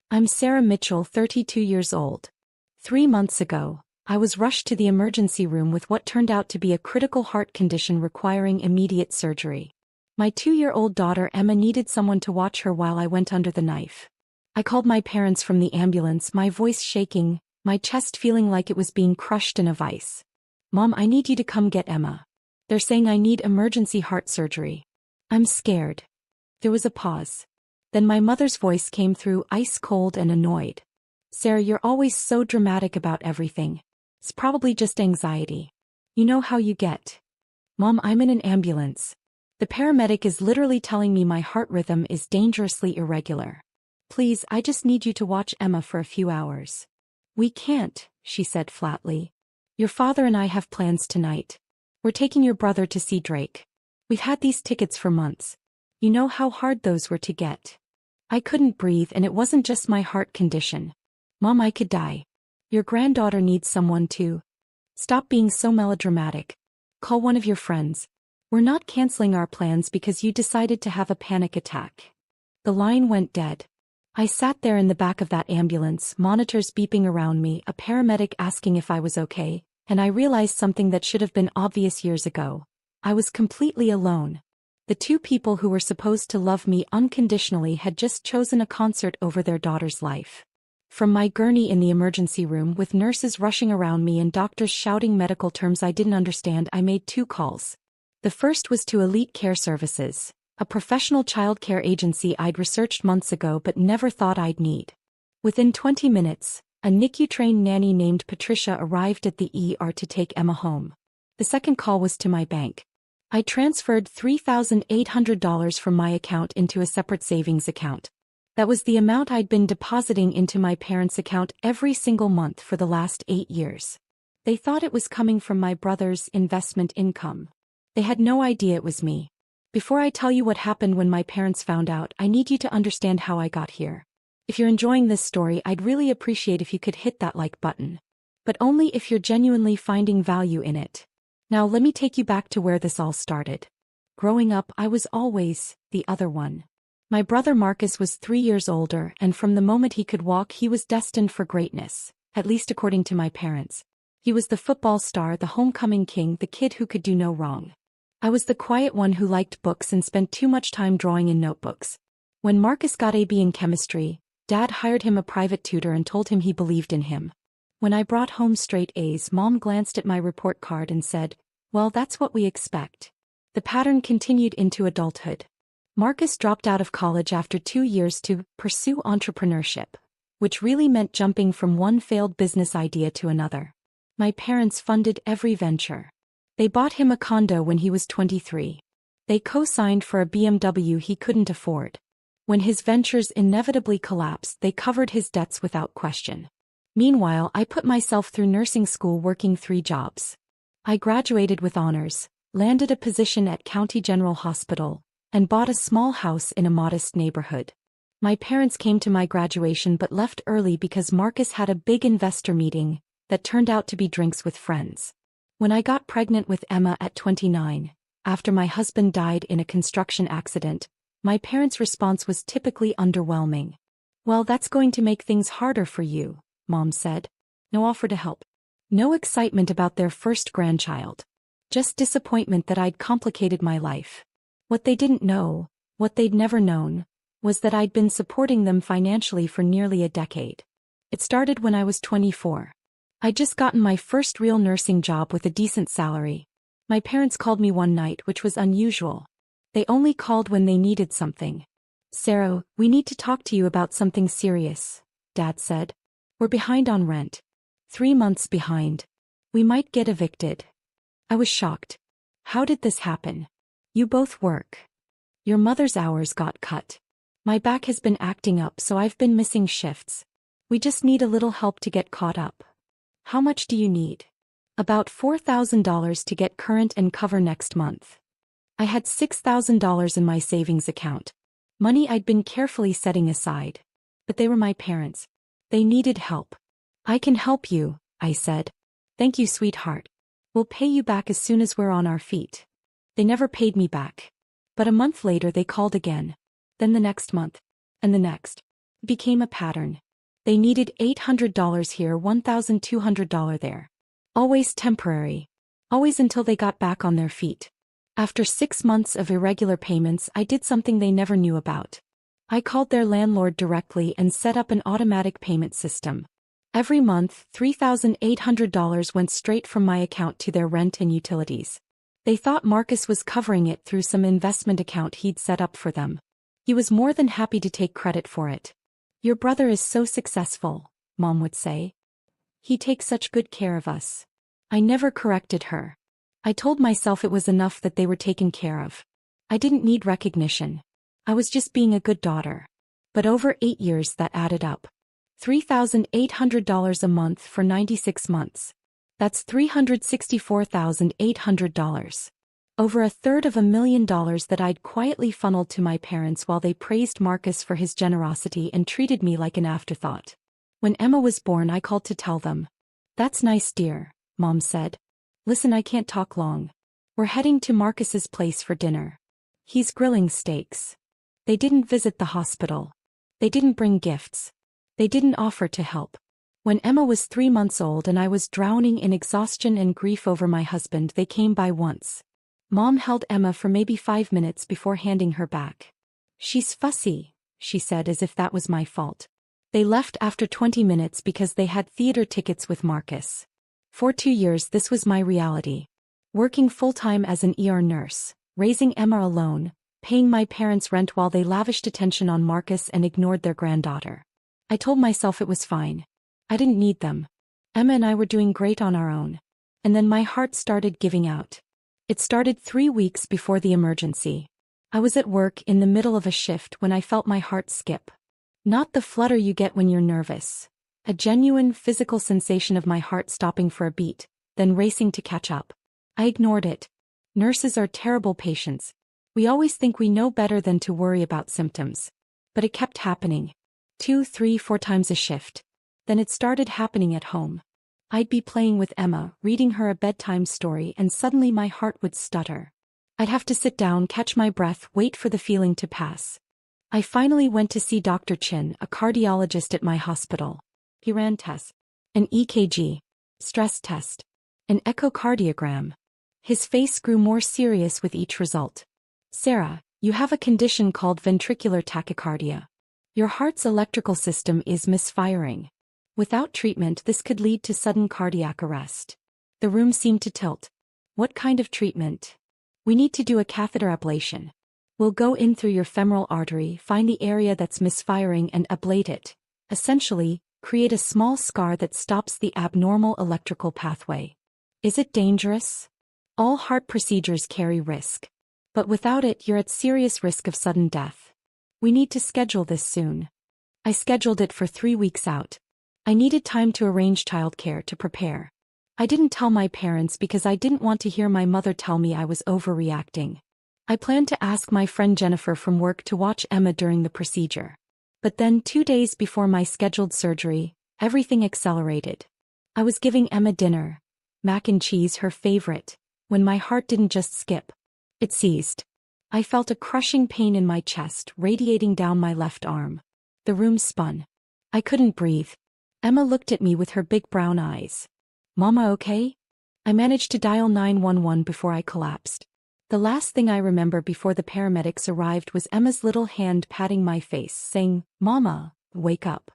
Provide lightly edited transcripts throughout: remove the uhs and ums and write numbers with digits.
I'm Sarah Mitchell, 32 years old. 3 months ago, I was rushed to the emergency room with what turned out to be a critical heart condition requiring immediate surgery. My 2-year-old daughter Emma needed someone to watch her while I went under the knife. I called my parents from the ambulance, my voice shaking, my chest feeling like it was being crushed in a vice. "Mom, I need you to come get Emma. They're saying I need emergency heart surgery." "I'm scared." There was a pause. Then my mother's voice came through, ice cold and annoyed. "Sarah, you're always so dramatic about everything. It's probably just anxiety. You know how you get." "Mom, I'm in an ambulance. The paramedic is literally telling me my heart rhythm is dangerously irregular. Please, I just need you to watch Emma for a few hours." "We can't," she said flatly. "Your father and I have plans tonight. We're taking your brother to see Drake. We've had these tickets for months. You know how hard those were to get." I couldn't breathe, and it wasn't just my heart condition. "Mom, I could die. Your granddaughter needs someone too. Stop being so melodramatic. Call one of your friends. We're not canceling our plans because you decided to have a panic attack." The line went dead. I sat there in the back of that ambulance, monitors beeping around me, a paramedic asking if I was okay, and I realized something that should have been obvious years ago. I was completely alone. The two people who were supposed to love me unconditionally had just chosen a concert over their daughter's life. From my gurney in the emergency room with nurses rushing around me and doctors shouting medical terms I didn't understand, I made 2 calls. The first was to Elite Care Services, a professional childcare agency I'd researched months ago but never thought I'd need. Within 20 minutes, a NICU-trained nanny named Patricia arrived at the ER to take Emma home. The second call was to my bank. I transferred $3,800 from my account into a separate savings account. That was the amount I'd been depositing into my parents' account every single month for the last 8 years. They thought it was coming from my brother's investment income. They had no idea it was me. Before I tell you what happened when my parents found out, I need you to understand how I got here. If you're enjoying this story, I'd really appreciate if you could hit that like button. But only if you're genuinely finding value in it. Now let me take you back to where this all started. Growing up, I was always the other one. My brother Marcus was 3 years older, and from the moment he could walk he was destined for greatness, at least according to my parents. He was the football star, the homecoming king, the kid who could do no wrong. I was the quiet one who liked books and spent too much time drawing in notebooks. When Marcus got a B in chemistry, Dad hired him a private tutor and told him he believed in him. When I brought home straight A's, Mom glanced at my report card and said, "Well, that's what we expect." The pattern continued into adulthood. Marcus dropped out of college after 2 years to pursue entrepreneurship, which really meant jumping from one failed business idea to another. My parents funded every venture. They bought him a condo when he was 23. They co-signed for a BMW he couldn't afford. When his ventures inevitably collapsed, they covered his debts without question. Meanwhile, I put myself through nursing school working 3 jobs. I graduated with honors, landed a position at County General Hospital, and bought a small house in a modest neighborhood. My parents came to my graduation but left early because Marcus had a big investor meeting that turned out to be drinks with friends. When I got pregnant with Emma at 29, after my husband died in a construction accident, my parents' response was typically underwhelming. "Well, that's going to make things harder for you," Mom said. No offer to help. No excitement about their first grandchild. Just disappointment that I'd complicated my life. What they didn't know, what they'd never known, was that I'd been supporting them financially for nearly a decade. It started when I was 24. I'd just gotten my first real nursing job with a decent salary. My parents called me one night, which was unusual. They only called when they needed something. "Sarah, we need to talk to you about something serious," Dad said. "We're behind on rent. 3 months behind. We might get evicted." I was shocked. "How did this happen? You both work. Your mother's hours got cut. My back has been acting up, so I've been missing shifts. We just need a little help to get caught up." "How much do you need?" "About $4,000 to get current and cover next month." I had $6,000 in my savings account. Money I'd been carefully setting aside. But they were my parents. They needed help. "I can help you," I said. "Thank you, sweetheart. We'll pay you back as soon as we're on our feet." They never paid me back. But a month later they called again. Then the next month. And the next. Became a pattern. They needed $800 here, $1,200 there. Always temporary. Always until they got back on their feet. After 6 months of irregular payments, I did something they never knew about. I called their landlord directly and set up an automatic payment system. Every month, $3,800 went straight from my account to their rent and utilities. They thought Marcus was covering it through some investment account he'd set up for them. He was more than happy to take credit for it. "Your brother is so successful," Mom would say. "He takes such good care of us." I never corrected her. I told myself it was enough that they were taken care of. I didn't need recognition. I was just being a good daughter. But over 8 years that added up. $3,800 a month for 96 months. That's $364,800. Over $250,000 that I'd quietly funneled to my parents while they praised Marcus for his generosity and treated me like an afterthought. When Emma was born, I called to tell them. "That's nice, dear," Mom said. "Listen, I can't talk long. We're heading to Marcus's place for dinner. He's grilling steaks." They didn't visit the hospital. They didn't bring gifts. They didn't offer to help. When Emma was 3 months old and I was drowning in exhaustion and grief over my husband, they came by once. Mom held Emma for maybe 5 minutes before handing her back. "She's fussy," she said, as if that was my fault. They left after 20 minutes because they had theater tickets with Marcus. For 2 years this was my reality. Working full-time as an ER nurse, raising Emma alone, paying my parents' rent while they lavished attention on Marcus and ignored their granddaughter. I told myself it was fine. I didn't need them. Emma and I were doing great on our own. And then my heart started giving out. It started 3 weeks before the emergency. I was at work in the middle of a shift when I felt my heart skip. Not the flutter you get when you're nervous. A genuine physical sensation of my heart stopping for a beat, then racing to catch up. I ignored it. Nurses are terrible patients. We always think we know better than to worry about symptoms. But it kept happening. 2, 3, 4 times a shift. Then it started happening at home. I'd be playing with Emma, reading her a bedtime story, and suddenly my heart would stutter. I'd have to sit down, catch my breath, wait for the feeling to pass. I finally went to see Dr. Chin, a cardiologist at my hospital. He ran tests. An EKG. Stress test. An echocardiogram. His face grew more serious with each result. "Sarah, you have a condition called ventricular tachycardia. Your heart's electrical system is misfiring. Without treatment, this could lead to sudden cardiac arrest." The room seemed to tilt. "What kind of treatment?" "We need to do a catheter ablation. We'll go in through your femoral artery, find the area that's misfiring and ablate it. Essentially, create a small scar that stops the abnormal electrical pathway." "Is it dangerous?" "All heart procedures carry risk. But without it, you're at serious risk of sudden death. We need to schedule this soon." I scheduled it for 3 weeks out. I needed time to arrange childcare, to prepare. I didn't tell my parents because I didn't want to hear my mother tell me I was overreacting. I planned to ask my friend Jennifer from work to watch Emma during the procedure. But then 2 days before my scheduled surgery, everything accelerated. I was giving Emma dinner, mac and cheese, her favorite, when my heart didn't just skip. It seized. I felt a crushing pain in my chest, radiating down my left arm. The room spun. I couldn't breathe. Emma looked at me with her big brown eyes. "Mama, okay?" I managed to dial 911 before I collapsed. The last thing I remember before the paramedics arrived was Emma's little hand patting my face, saying, "Mama, wake up."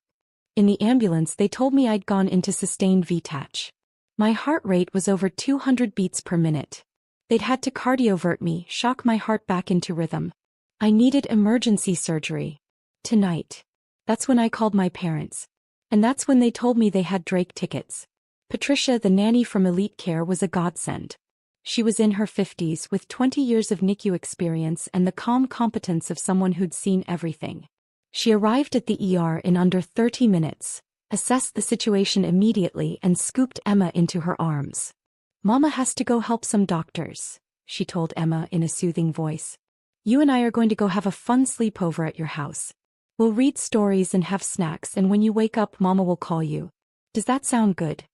In the ambulance, they told me I'd gone into sustained VTach. My heart rate was over 200 beats per minute. They'd had to cardiovert me, shock my heart back into rhythm. I needed emergency surgery. Tonight. That's when I called my parents. And that's when they told me they had Drake tickets. Patricia, the nanny from Elite Care, was a godsend. She was in her 50s with 20 years of NICU experience and the calm competence of someone who'd seen everything. She arrived at the ER in under 30 minutes, assessed the situation immediately, and scooped Emma into her arms. "Mama has to go help some doctors," she told Emma in a soothing voice. "You and I are going to go have a fun sleepover at your house. We'll read stories and have snacks, and when you wake up, Mama will call you. Does that sound good?"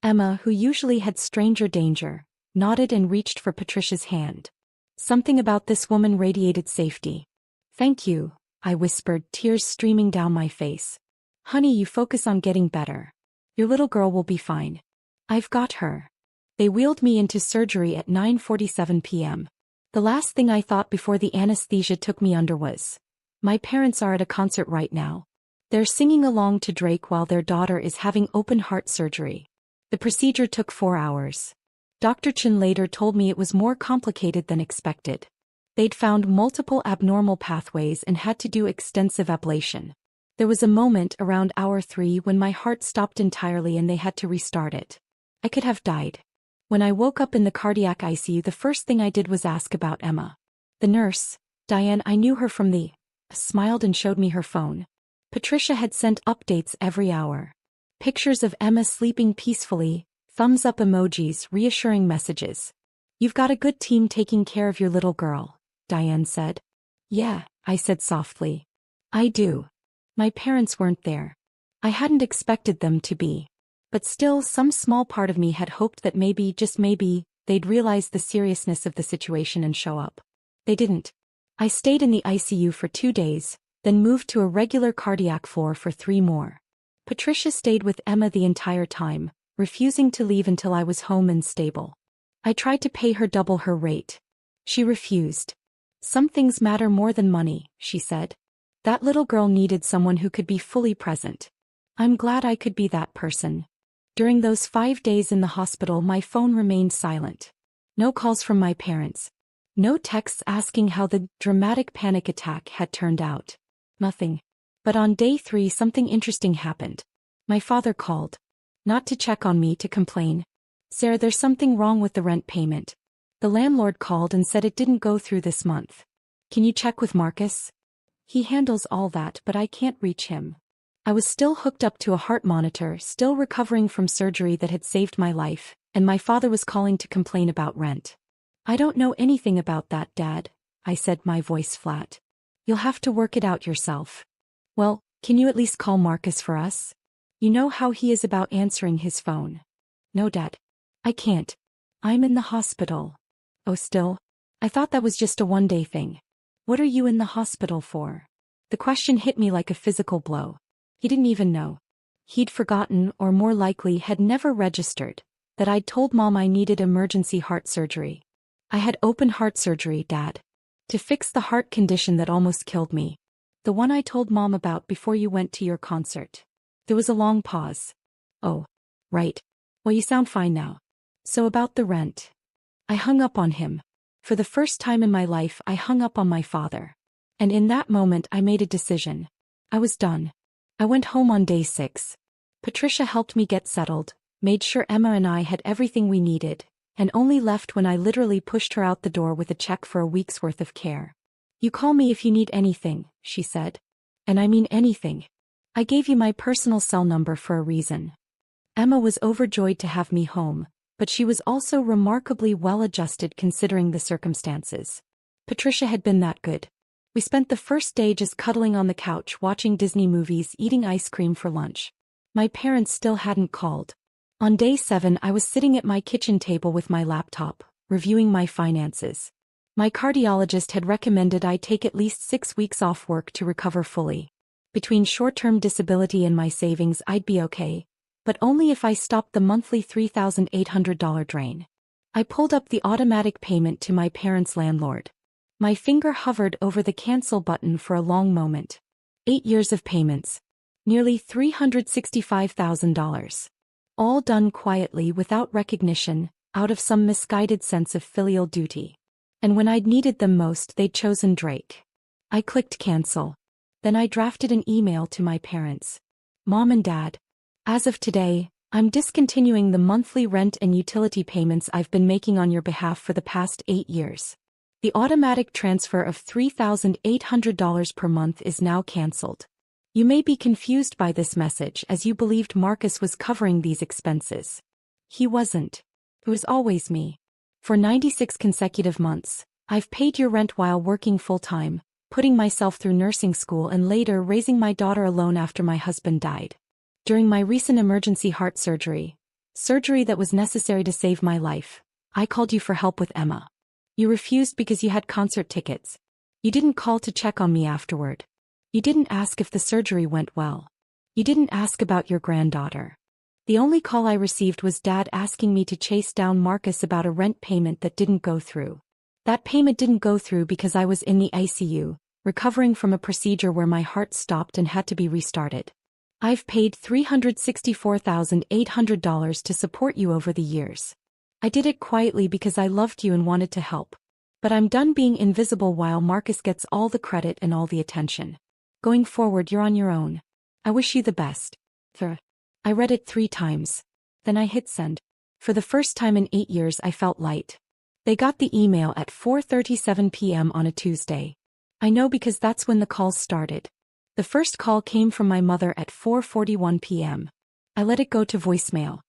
Emma, who usually had stranger danger, nodded and reached for Patricia's hand. Something about this woman radiated safety. "Thank you," I whispered, tears streaming down my face. Honey, you focus on getting better. Your little girl will be fine. I've got her. They wheeled me into surgery at 9:47 p.m. The last thing I thought before the anesthesia took me under was, my parents are at a concert right now. They're singing along to Drake while their daughter is having open heart surgery. The procedure took 4 hours. Dr. Chen later told me it was more complicated than expected. They'd found multiple abnormal pathways and had to do extensive ablation. There was a moment around hour 3 when my heart stopped entirely and they had to restart it. I could have died. When I woke up in the cardiac ICU, the first thing I did was ask about Emma. The nurse, Diane, I knew her from smiled and showed me her phone. Patricia had sent updates every hour. Pictures of Emma sleeping peacefully, thumbs up emojis, reassuring messages. You've got a good team taking care of your little girl, Diane said. Yeah, I said softly. I do. My parents weren't there. I hadn't expected them to be. But still, some small part of me had hoped that maybe, just maybe, they'd realize the seriousness of the situation and show up. They didn't. I stayed in the ICU for 2 days, then moved to a regular cardiac floor for 3 more. Patricia stayed with Emma the entire time, refusing to leave until I was home and stable. I tried to pay her double her rate. She refused. Some things matter more than money, she said. That little girl needed someone who could be fully present. I'm glad I could be that person. During those 5 days in the hospital, my phone remained silent. No calls from my parents. No texts asking how the dramatic panic attack had turned out. Nothing. But on day 3 something interesting happened. My father called. Not to check on me, to complain. Sarah, there's something wrong with the rent payment. The landlord called and said it didn't go through this month. Can you check with Marcus? He handles all that, but I can't reach him. I was still hooked up to a heart monitor, still recovering from surgery that had saved my life, and my father was calling to complain about rent. I don't know anything about that, Dad, I said, my voice flat. You'll have to work it out yourself. Well, can you at least call Marcus for us? You know how he is about answering his phone. No, Dad. I can't. I'm in the hospital. Oh, still? I thought that was just a one-day thing. What are you in the hospital for? The question hit me like a physical blow. He didn't even know. He'd forgotten, or more likely had never registered, that I'd told Mom I needed emergency heart surgery. I had open heart surgery, Dad. To fix the heart condition that almost killed me. The one I told Mom about before you went to your concert. There was a long pause. Oh, right. Well, you sound fine now. So about the rent. I hung up on him. For the first time in my life, I hung up on my father. And in that moment, I made a decision. I was done. I went home on day 6. Patricia helped me get settled, made sure Emma and I had everything we needed, and only left when I literally pushed her out the door with a check for a week's worth of care. You call me if you need anything, she said. And I mean anything. I gave you my personal cell number for a reason. Emma was overjoyed to have me home, but she was also remarkably well-adjusted considering the circumstances. Patricia had been that good. We spent the first day just cuddling on the couch watching Disney movies, eating ice cream for lunch. My parents still hadn't called. On day 7 I was sitting at my kitchen table with my laptop, reviewing my finances. My cardiologist had recommended I take at least 6 weeks off work to recover fully. Between short-term disability and my savings I'd be okay, but only if I stopped the monthly $3,800 drain. I pulled up the automatic payment to my parents' landlord. My finger hovered over the cancel button for a long moment. 8 years of payments. Nearly $365,000. All done quietly without recognition, out of some misguided sense of filial duty. And when I'd needed them most, they'd chosen Drake. I clicked cancel. Then I drafted an email to my parents. Mom and Dad. As of today, I'm discontinuing the monthly rent and utility payments I've been making on your behalf for the past 8 years. The automatic transfer of $3,800 per month is now canceled. You may be confused by this message as you believed Marcus was covering these expenses. He wasn't. It was always me. For 96 consecutive months, I've paid your rent while working full-time, putting myself through nursing school and later raising my daughter alone after my husband died. During my recent emergency heart surgery that was necessary to save my life, I called you for help with Emma. You refused because you had concert tickets. You didn't call to check on me afterward. You didn't ask if the surgery went well. You didn't ask about your granddaughter. The only call I received was Dad asking me to chase down Marcus about a rent payment that didn't go through. That payment didn't go through because I was in the ICU, recovering from a procedure where my heart stopped and had to be restarted. I've paid $364,800 to support you over the years. I did it quietly because I loved you and wanted to help. But I'm done being invisible while Marcus gets all the credit and all the attention. Going forward, you're on your own. I wish you the best. I read it 3 times. Then I hit send. For the first time in 8 years, I felt light. They got the email at 4:37 p.m. on a Tuesday. I know because that's when the calls started. The first call came from my mother at 4:41 p.m. I let it go to voicemail.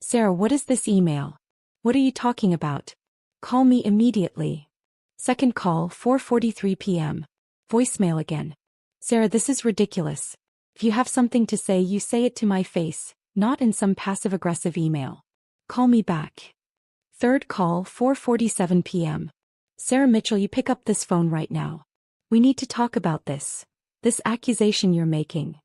Sarah, what is this email? What are you talking about? Call me immediately. Second call, 4:43 p.m. Voicemail again. Sarah, this is ridiculous. If you have something to say, you say it to my face, not in some passive-aggressive email. Call me back. Third call, 4:47 p.m. Sarah Mitchell, you pick up this phone right now. We need to talk about this. This accusation you're making.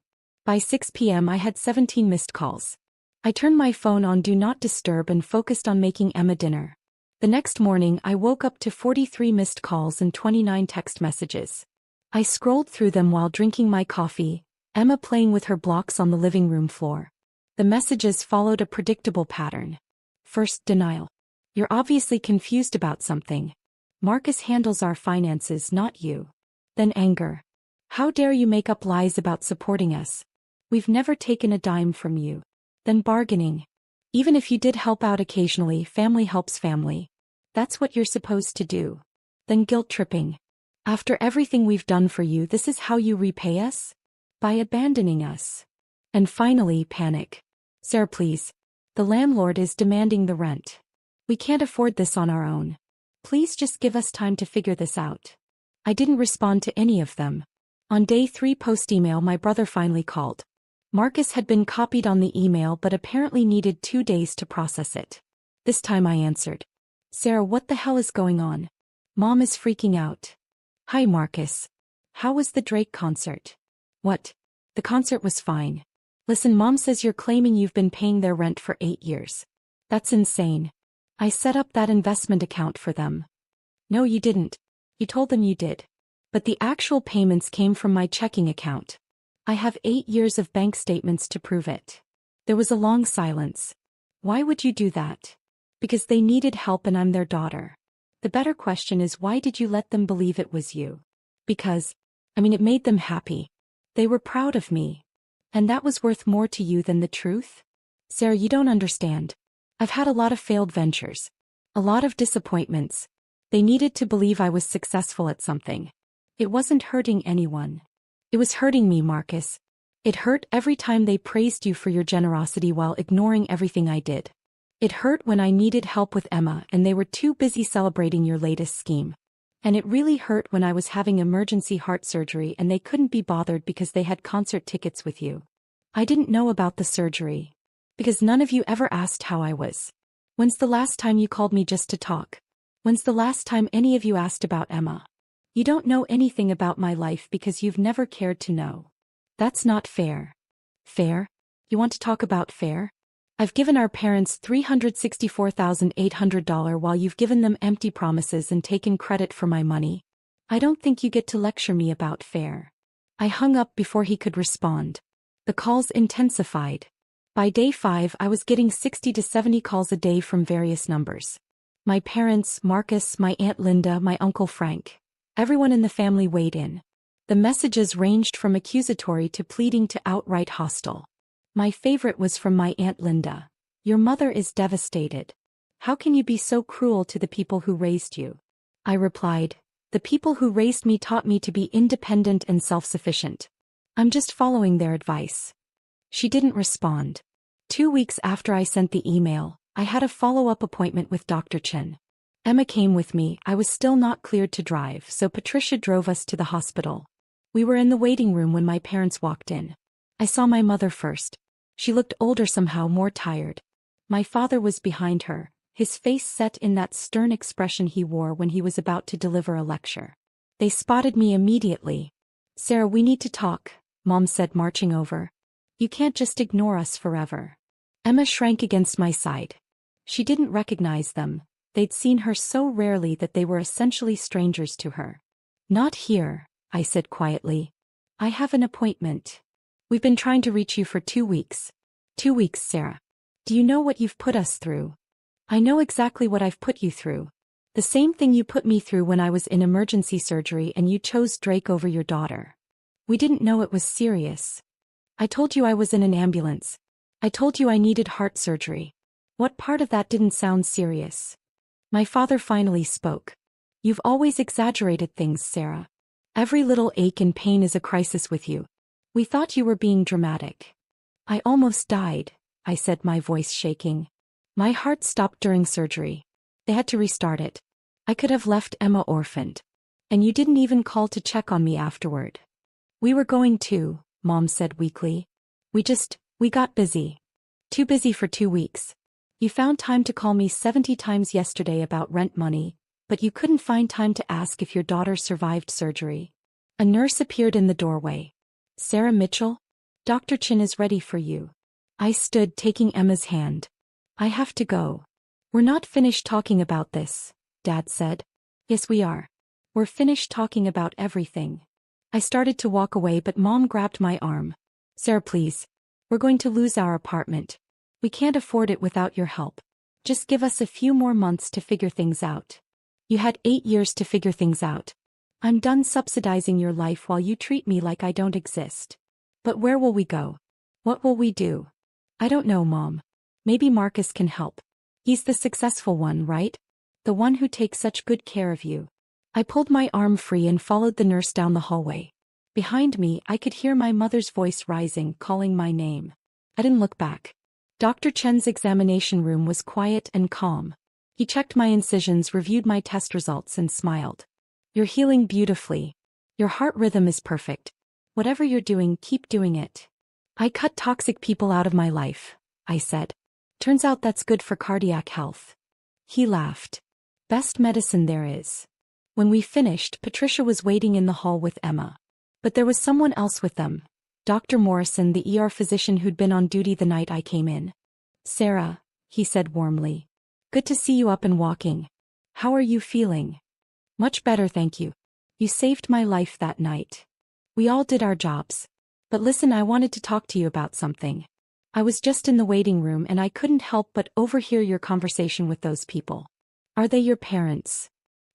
By 6 p.m. I had 17 missed calls. I turned my phone on Do Not Disturb and focused on making Emma dinner. The next morning I woke up to 43 missed calls and 29 text messages. I scrolled through them while drinking my coffee, Emma playing with her blocks on the living room floor. The messages followed a predictable pattern. First, denial. You're obviously confused about something. Marcus handles our finances, not you. Then anger. How dare you make up lies about supporting us? We've never taken a dime from you. Then bargaining. Even if you did help out occasionally, family helps family. That's what you're supposed to do. Then guilt-tripping. After everything we've done for you, this is how you repay us? By abandoning us. And finally, panic. Sarah, please. The landlord is demanding the rent. We can't afford this on our own. Please just give us time to figure this out. I didn't respond to any of them. On day 3 post-email, my brother finally called. Marcus had been copied on the email but apparently needed 2 days to process it. This time I answered. Sarah, what the hell is going on? Mom is freaking out. Hi Marcus. How was the Drake concert? What? The concert was fine. Listen, Mom says you're claiming you've been paying their rent for 8 years. That's insane. I set up that investment account for them. No, you didn't. You told them you did. But the actual payments came from my checking account. I have 8 years of bank statements to prove it. There was a long silence. Why would you do that? Because they needed help and I'm their daughter. The better question is, why did you let them believe it was you? Because, it made them happy. They were proud of me. And that was worth more to you than the truth? Sarah, you don't understand. I've had a lot of failed ventures. A lot of disappointments. They needed to believe I was successful at something. It wasn't hurting anyone. It was hurting me, Marcus. It hurt every time they praised you for your generosity while ignoring everything I did. It hurt when I needed help with Emma and they were too busy celebrating your latest scheme. And it really hurt when I was having emergency heart surgery and they couldn't be bothered because they had concert tickets with you. I didn't know about the surgery. Because none of you ever asked how I was. When's the last time you called me just to talk? When's the last time any of you asked about Emma? You don't know anything about my life because you've never cared to know. That's not fair. Fair? You want to talk about fair? I've given our parents $364,800 while you've given them empty promises and taken credit for my money. I don't think you get to lecture me about fair. I hung up before he could respond. The calls intensified. By day 5, I was getting 60 to 70 calls a day from various numbers. My parents, Marcus, my Aunt Linda, my Uncle Frank. Everyone in the family weighed in. The messages ranged from accusatory to pleading to outright hostile. My favorite was from my Aunt Linda. Your mother is devastated. How can you be so cruel to the people who raised you? I replied, the people who raised me taught me to be independent and self-sufficient. I'm just following their advice. She didn't respond. 2 weeks after I sent the email, I had a follow-up appointment with Dr. Chen. Emma came with me. I was still not cleared to drive, so Patricia drove us to the hospital. We were in the waiting room when my parents walked in. I saw my mother first. She looked older, somehow more tired. My father was behind her, his face set in that stern expression he wore when he was about to deliver a lecture. They spotted me immediately. Sarah, we need to talk, Mom said, marching over. You can't just ignore us forever. Emma shrank against my side. She didn't recognize them. They'd seen her so rarely that they were essentially strangers to her. Not here, I said quietly. I have an appointment. We've been trying to reach you for 2 weeks. 2 weeks, Sarah. Do you know what you've put us through? I know exactly what I've put you through. The same thing you put me through when I was in emergency surgery and you chose Drake over your daughter. We didn't know it was serious. I told you I was in an ambulance. I told you I needed heart surgery. What part of that didn't sound serious? My father finally spoke. You've always exaggerated things, Sarah. Every little ache and pain is a crisis with you. We thought you were being dramatic. I almost died, I said, my voice shaking. My heart stopped during surgery. They had to restart it. I could have left Emma orphaned. And you didn't even call to check on me afterward. We were going to, Mom said weakly. We got busy. Too busy for 2 weeks. You found time to call me 70 times yesterday about rent money, but you couldn't find time to ask if your daughter survived surgery. A nurse appeared in the doorway. Sarah Mitchell? Dr. Chin is ready for you. I stood, taking Emma's hand. I have to go. We're not finished talking about this, Dad said. Yes, we are. We're finished talking about everything. I started to walk away, but Mom grabbed my arm. Sarah, please. We're going to lose our apartment. We can't afford it without your help. Just give us a few more months to figure things out. You had 8 years to figure things out. I'm done subsidizing your life while you treat me like I don't exist. But where will we go? What will we do? I don't know, Mom. Maybe Marcus can help. He's the successful one, right? The one who takes such good care of you. I pulled my arm free and followed the nurse down the hallway. Behind me, I could hear my mother's voice rising, calling my name. I didn't look back. Dr. Chen's examination room was quiet and calm. He checked my incisions, reviewed my test results, and smiled. You're healing beautifully. Your heart rhythm is perfect. Whatever you're doing, keep doing it. I cut toxic people out of my life, I said. Turns out that's good for cardiac health. He laughed. Best medicine there is. When we finished, Patricia was waiting in the hall with Emma. But there was someone else with them. Dr. Morrison, the ER physician who'd been on duty the night I came in. Sarah, he said warmly. Good to see you up and walking. How are you feeling? Much better, thank you. You saved my life that night. We all did our jobs. But listen, I wanted to talk to you about something. I was just in the waiting room and I couldn't help but overhear your conversation with those people. Are they your parents?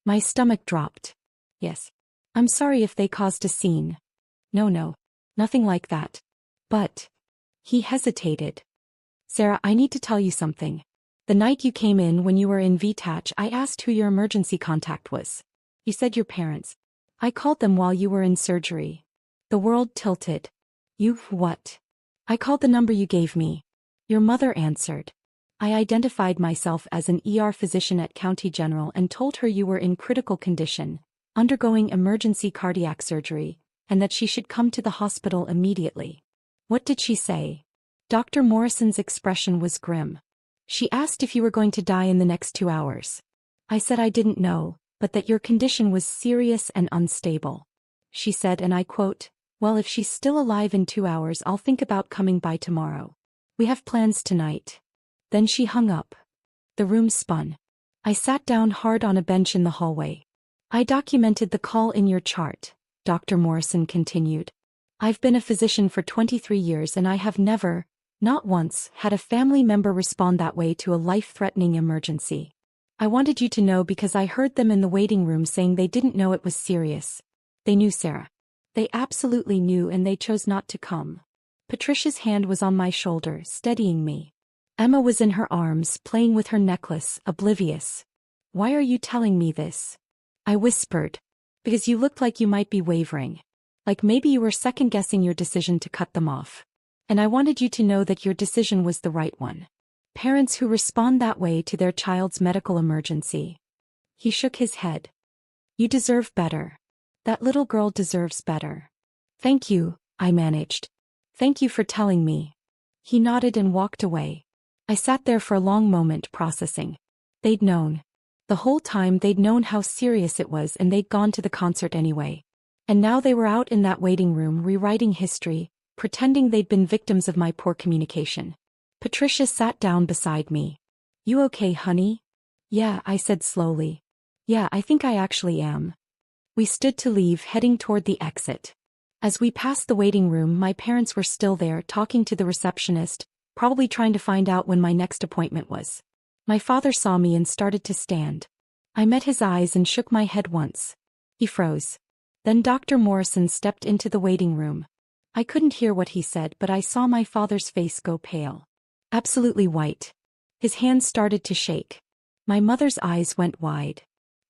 My stomach dropped. Yes. I'm sorry if they caused a scene. No, nothing like that. But... He hesitated. Sarah, I need to tell you something. The night you came in when you were in VTACH, I asked who your emergency contact was. You said your parents. I called them while you were in surgery. The world tilted. You what? I called the number you gave me. Your mother answered. I identified myself as an ER physician at County General and told her you were in critical condition, undergoing emergency cardiac surgery, and that she should come to the hospital immediately. What did she say? Dr. Morrison's expression was grim. She asked if you were going to die in the next 2 hours. I said I didn't know, but that your condition was serious and unstable. She said, and I quote, well, if she's still alive in 2 hours, I'll think about coming by tomorrow. We have plans tonight. Then she hung up. The room spun. I sat down hard on a bench in the hallway. I documented the call in your chart, Dr. Morrison continued. I've been a physician for 23 years and I have never, not once, had a family member respond that way to a life-threatening emergency. I wanted you to know because I heard them in the waiting room saying they didn't know it was serious. They knew, Sarah. They absolutely knew, and they chose not to come. Patricia's hand was on my shoulder, steadying me. Emma was in her arms, playing with her necklace, oblivious. Why are you telling me this? I whispered. Because you looked like you might be wavering. Like maybe you were second-guessing your decision to cut them off. And I wanted you to know that your decision was the right one. Parents who respond that way to their child's medical emergency. He shook his head. You deserve better. That little girl deserves better. Thank you, I managed. Thank you for telling me. He nodded and walked away. I sat there for a long moment processing. They'd known. The whole time they'd known how serious it was, and they'd gone to the concert anyway. And now they were out in that waiting room rewriting history, pretending they'd been victims of my poor communication. Patricia sat down beside me. "You okay, honey?" "Yeah," I said slowly. "Yeah, I think I actually am." We stood to leave, heading toward the exit. As we passed the waiting room, my parents were still there, talking to the receptionist, probably trying to find out when my next appointment was. My father saw me and started to stand. I met his eyes and shook my head once. He froze. Then Dr. Morrison stepped into the waiting room. I couldn't hear what he said, but I saw my father's face go pale. Absolutely white. His hands started to shake. My mother's eyes went wide.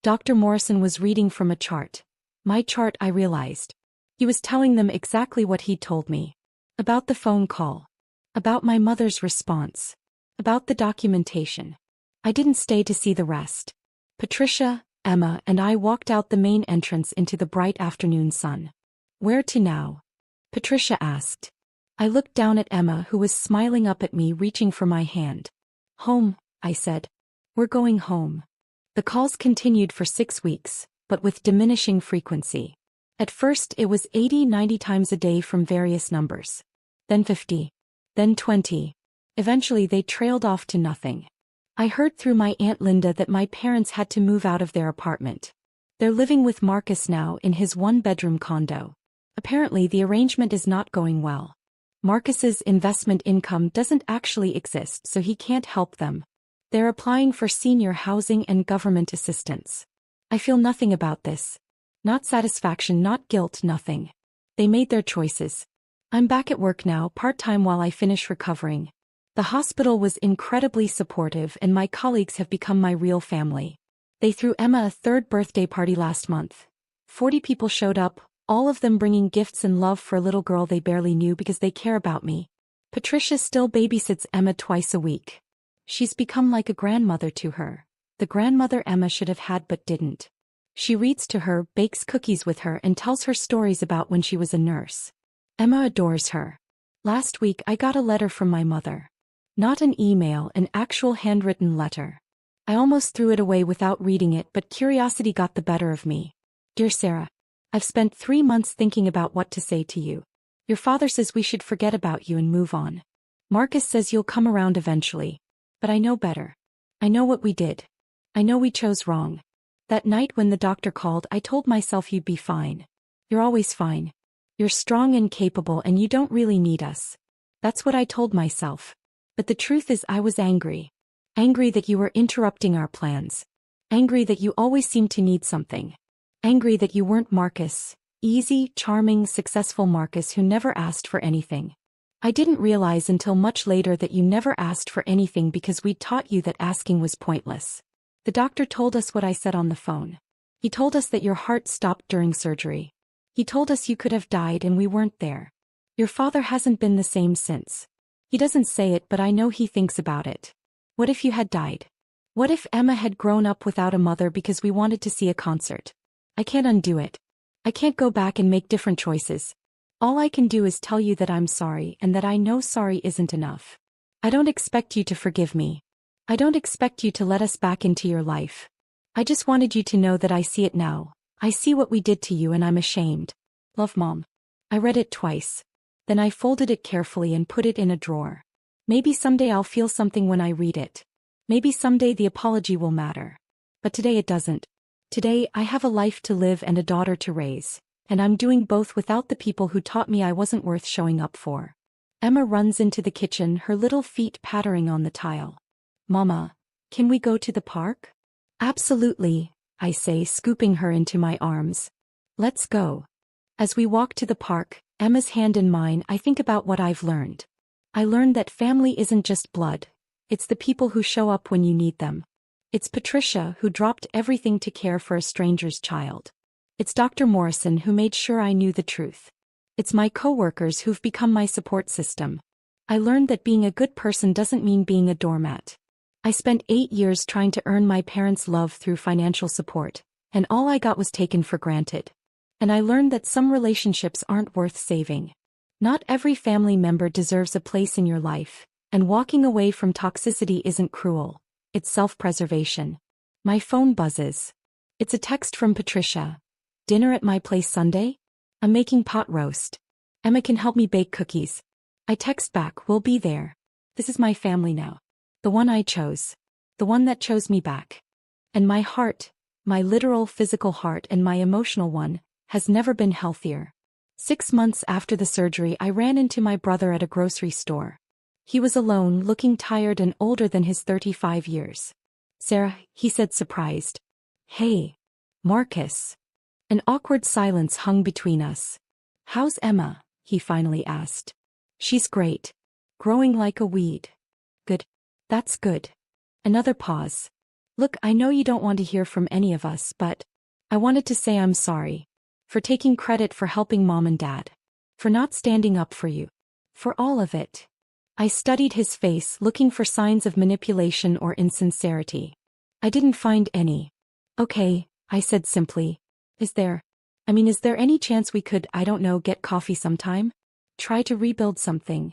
Dr. Morrison was reading from a chart. My chart, I realized. He was telling them exactly what he'd told me. About the phone call. About my mother's response. About the documentation. I didn't stay to see the rest. Patricia, Emma, and I walked out the main entrance into the bright afternoon sun. "Where to now?" Patricia asked. I looked down at Emma, who was smiling up at me, reaching for my hand. "Home," I said. "We're going home." The calls continued for 6 weeks, but with diminishing frequency. At first it was 80-90 times a day from various numbers. Then 50. Then 20. Eventually they trailed off to nothing. I heard through my Aunt Linda that my parents had to move out of their apartment. They're living with Marcus now in his one-bedroom condo. Apparently the arrangement is not going well. Marcus's investment income doesn't actually exist, so he can't help them. They're applying for senior housing and government assistance. I feel nothing about this. Not satisfaction, not guilt, nothing. They made their choices. I'm back at work now, part-time while I finish recovering. The hospital was incredibly supportive, and my colleagues have become my real family. They threw Emma a third birthday party last month. 40 people showed up, all of them bringing gifts and love for a little girl they barely knew because they care about me. Patricia still babysits Emma twice a week. She's become like a grandmother to her. The grandmother Emma should have had but didn't. She reads to her, bakes cookies with her, and tells her stories about when she was a nurse. Emma adores her. Last week I got a letter from my mother. Not an email, an actual handwritten letter. I almost threw it away without reading it, but curiosity got the better of me. "Dear Sarah, I've spent 3 months thinking about what to say to you. Your father says we should forget about you and move on. Marcus says you'll come around eventually. But I know better. I know what we did. I know we chose wrong. That night when the doctor called, I told myself you'd be fine. You're always fine. You're strong and capable, and you don't really need us. That's what I told myself. But the truth is I was angry. Angry that you were interrupting our plans. Angry that you always seemed to need something. Angry that you weren't Marcus, easy, charming, successful Marcus who never asked for anything. I didn't realize until much later that you never asked for anything because we'd taught you that asking was pointless. The doctor told us what I said on the phone. He told us that your heart stopped during surgery. He told us you could have died and we weren't there. Your father hasn't been the same since. He doesn't say it, but I know he thinks about it. What if you had died? What if Emma had grown up without a mother because we wanted to see a concert? I can't undo it. I can't go back and make different choices. All I can do is tell you that I'm sorry and that I know sorry isn't enough. I don't expect you to forgive me. I don't expect you to let us back into your life. I just wanted you to know that I see it now. I see what we did to you and I'm ashamed. Love, Mom. I read it twice. Then I folded it carefully and put it in a drawer. Maybe someday I'll feel something when I read it. Maybe someday the apology will matter. But today it doesn't. Today I have a life to live and a daughter to raise. And I'm doing both without the people who taught me I wasn't worth showing up for. Emma runs into the kitchen, her little feet pattering on the tile. Mama, can we go to the park? Absolutely, I say, scooping her into my arms. Let's go. As we walk to the park, Emma's hand in mine, I think about what I've learned. I learned that family isn't just blood. It's the people who show up when you need them. It's Patricia who dropped everything to care for a stranger's child. It's Dr. Morrison who made sure I knew the truth. It's my coworkers who've become my support system. I learned that being a good person doesn't mean being a doormat. I spent 8 years trying to earn my parents' love through financial support, and all I got was taken for granted. And I learned that some relationships aren't worth saving. Not every family member deserves a place in your life, and walking away from toxicity isn't cruel. It's self-preservation. My phone buzzes. It's a text from Patricia. Dinner at my place Sunday? I'm making pot roast. Emma can help me bake cookies. I text back, we'll be there. This is my family now. The one I chose. The one that chose me back. And my heart, my literal physical heart and my emotional one, has never been healthier. 6 months after the surgery, I ran into my brother at a grocery store. He was alone, looking tired and older than his 35 years. Sarah, he said, surprised. Hey. Marcus. An awkward silence hung between us. How's Emma? He finally asked. She's great. Growing like a weed. Good. That's good. Another pause. Look, I know you don't want to hear from any of us, but I wanted to say I'm sorry. For taking credit for helping Mom and Dad. For not standing up for you. For all of it. I studied his face, looking for signs of manipulation or insincerity. I didn't find any. Okay, I said simply. Is there any chance we could, I don't know, get coffee sometime? Try to rebuild something.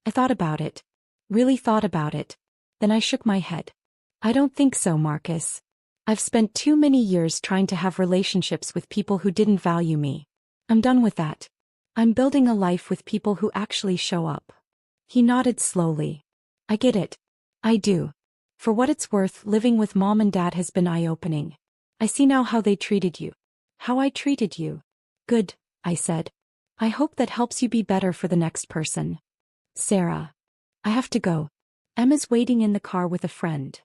I thought about it. Really thought about it. Then I shook my head. I don't think so, Marcus. I've spent too many years trying to have relationships with people who didn't value me. I'm done with that. I'm building a life with people who actually show up. He nodded slowly. I get it. I do. For what it's worth, living with Mom and Dad has been eye-opening. I see now how they treated you. How I treated you. Good, I said. I hope that helps you be better for the next person. Sarah. I have to go. Emma's waiting in the car with a friend.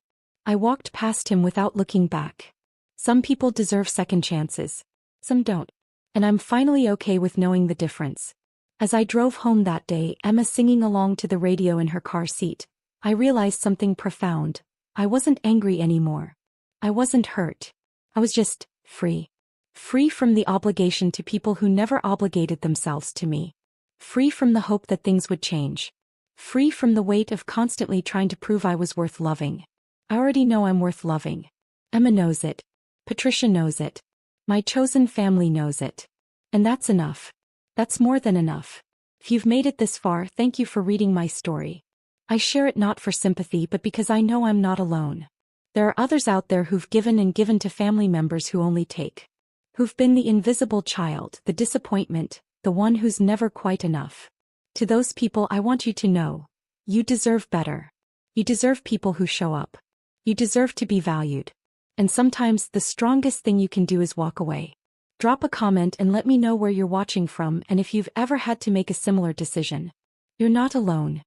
I walked past him without looking back. Some people deserve second chances. Some don't. And I'm finally okay with knowing the difference. As I drove home that day, Emma singing along to the radio in her car seat, I realized something profound. I wasn't angry anymore. I wasn't hurt. I was just free. Free from the obligation to people who never obligated themselves to me. Free from the hope that things would change. Free from the weight of constantly trying to prove I was worth loving. I already know I'm worth loving. Emma knows it. Patricia knows it. My chosen family knows it. And that's enough. That's more than enough. If you've made it this far, thank you for reading my story. I share it not for sympathy but because I know I'm not alone. There are others out there who've given and given to family members who only take. Who've been the invisible child, the disappointment, the one who's never quite enough. To those people I want you to know. You deserve better. You deserve people who show up. You deserve to be valued. And sometimes the strongest thing you can do is walk away. Drop a comment and let me know where you're watching from and if you've ever had to make a similar decision. You're not alone.